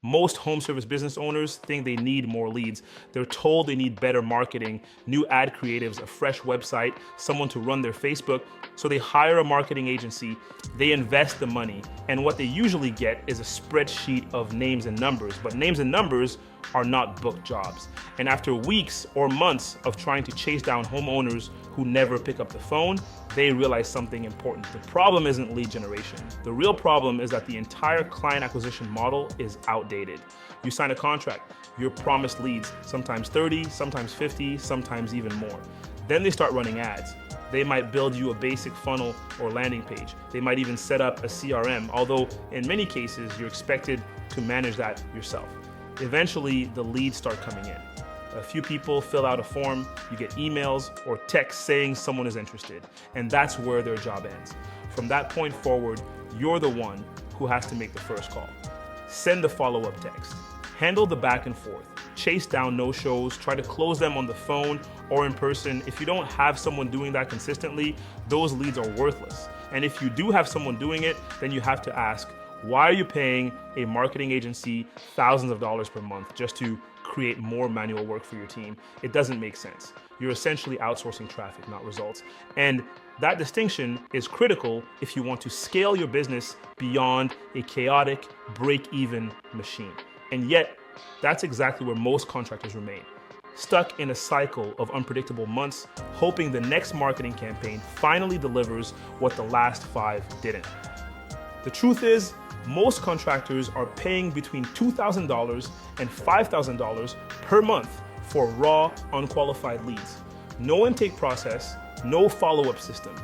Most home service business owners think they need more leads. They're told they need better marketing, new ad creatives, a fresh website, someone to run their Facebook. So they hire a marketing agency, they invest the money, and what they usually get is a spreadsheet of names and numbers. But names and numbers are not booked jobs. And after weeks or months of trying to chase down homeowners who never pick up the phone, they realize something important. The problem isn't lead generation. The real problem is that the entire client acquisition model is outdated. You sign a contract, you're promised leads, sometimes 30, sometimes 50, sometimes even more. Then they start running ads. They might build you a basic funnel or landing page. They might even set up a CRM, although in many cases, you're expected to manage that yourself. Eventually, the leads start coming in. A few people fill out a form, you get emails or texts saying someone is interested, and that's where their job ends. From that point forward, you're the one who has to make the first call. Send the follow-up text. Handle the back and forth. Chase down no-shows, try to close them on the phone or in person. If you don't have someone doing that consistently, those leads are worthless. And if you do have someone doing it, then you have to ask, why are you paying a marketing agency thousands of dollars per month just to create more manual work for your team? It doesn't make sense. You're essentially outsourcing traffic, not results. And that distinction is critical if you want to scale your business beyond a chaotic break-even machine. And yet, that's exactly where most contractors remain. Stuck in a cycle of unpredictable months, hoping the next marketing campaign finally delivers what the last 5 didn't. The truth is, most contractors are paying between $2,000 and $5,000 per month for raw, unqualified leads. No intake process, no follow-up system,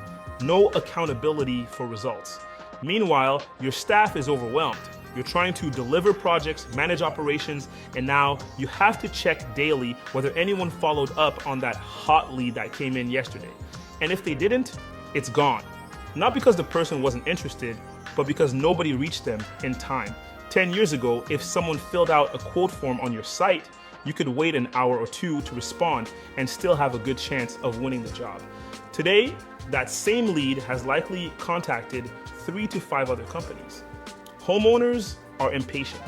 no accountability for results. Meanwhile, your staff is overwhelmed. You're trying to deliver projects, manage operations, and now you have to check daily whether anyone followed up on that hot lead that came in yesterday. And if they didn't, it's gone. Not because the person wasn't interested, but because nobody reached them in time. 10 years ago, if someone filled out a quote form on your site, you could wait an hour or two to respond and still have a good chance of winning the job. Today, that same lead has likely contacted 3 to 5 other companies. Homeowners are impatient.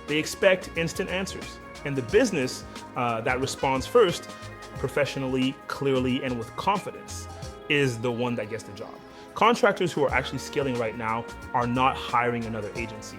They expect instant answers. And the business that responds first, professionally, clearly, and with confidence, is the one that gets the job. Contractors who are actually scaling right now are not hiring another agency.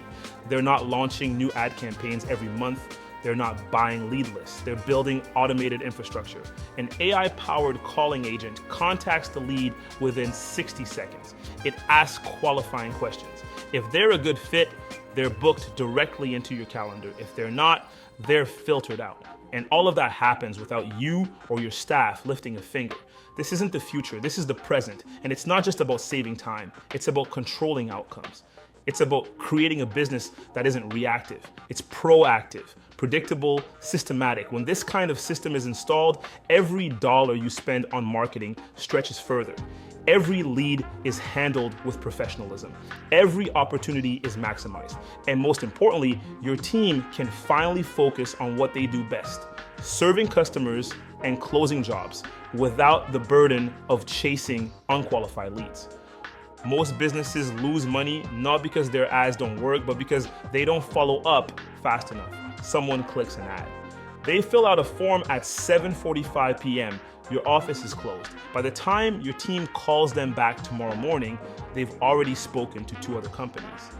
They're not launching new ad campaigns every month. They're not buying lead lists. They're building automated infrastructure. An AI-powered calling agent contacts the lead within 60 seconds. It asks qualifying questions. If they're a good fit, they're booked directly into your calendar. If they're not, they're filtered out. And all of that happens without you or your staff lifting a finger. This isn't the future, this is the present. And it's not just about saving time, it's about controlling outcomes. It's about creating a business that isn't reactive, it's proactive, predictable, systematic. When this kind of system is installed, every dollar you spend on marketing stretches further. Every lead is handled with professionalism. Every opportunity is maximized. And most importantly, your team can finally focus on what they do best, serving customers and closing jobs without the burden of chasing unqualified leads. Most businesses lose money not because their ads don't work, but because they don't follow up fast enough. Someone clicks an ad. They fill out a form at 7:45 p.m. Your office is closed. By the time your team calls them back tomorrow morning, they've already spoken to 2 other companies.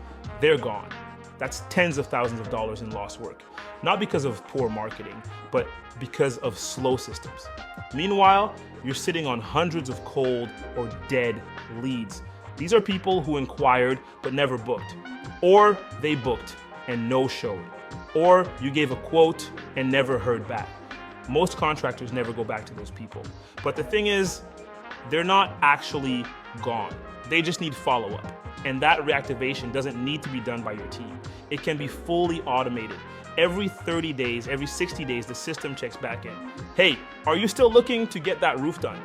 They're gone. That's tens of thousands of dollars in lost work. Not because of poor marketing, but because of slow systems. Meanwhile, you're sitting on hundreds of cold or dead leads. These are people who inquired but never booked. Or they booked and no showed. Or you gave a quote and never heard back. Most contractors never go back to those people. But the thing is, they're not actually gone. They just need follow-up. And that reactivation doesn't need to be done by your team. It can be fully automated. Every 30 days, every 60 days, the system checks back in. Hey, are you still looking to get that roof done?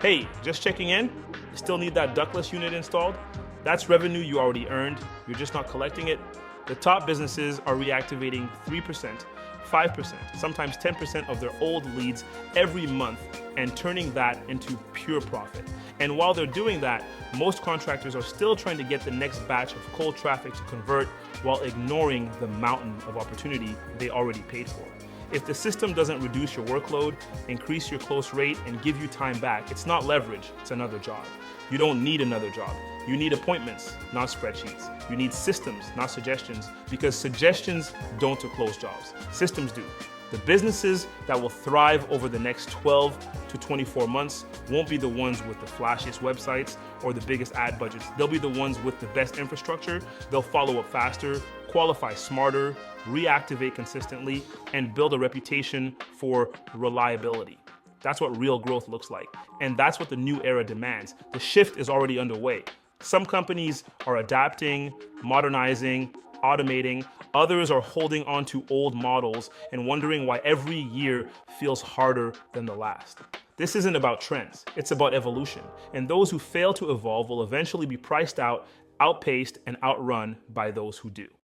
Hey, just checking in? Still need that ductless unit installed? That's revenue you already earned. You're just not collecting it. The top businesses are reactivating 3%, 5%, sometimes 10% of their old leads every month and turning that into pure profit. And while they're doing that, most contractors are still trying to get the next batch of cold traffic to convert while ignoring the mountain of opportunity they already paid for. If the system doesn't reduce your workload, increase your close rate, and give you time back, it's not leverage, it's another job. You don't need another job. You need appointments, not spreadsheets. You need systems, not suggestions, because suggestions don't close jobs. Systems do. The businesses that will thrive over the next 12 to 24 months won't be the ones with the flashiest websites or the biggest ad budgets. They'll be the ones with the best infrastructure. They'll follow up faster, qualify smarter, reactivate consistently, and build a reputation for reliability. That's what real growth looks like. And that's what the new era demands. The shift is already underway. Some companies are adapting, modernizing, automating. Others are holding on to old models and wondering why every year feels harder than the last. This isn't about trends, it's about evolution. And those who fail to evolve will eventually be priced out, outpaced, and outrun by those who do.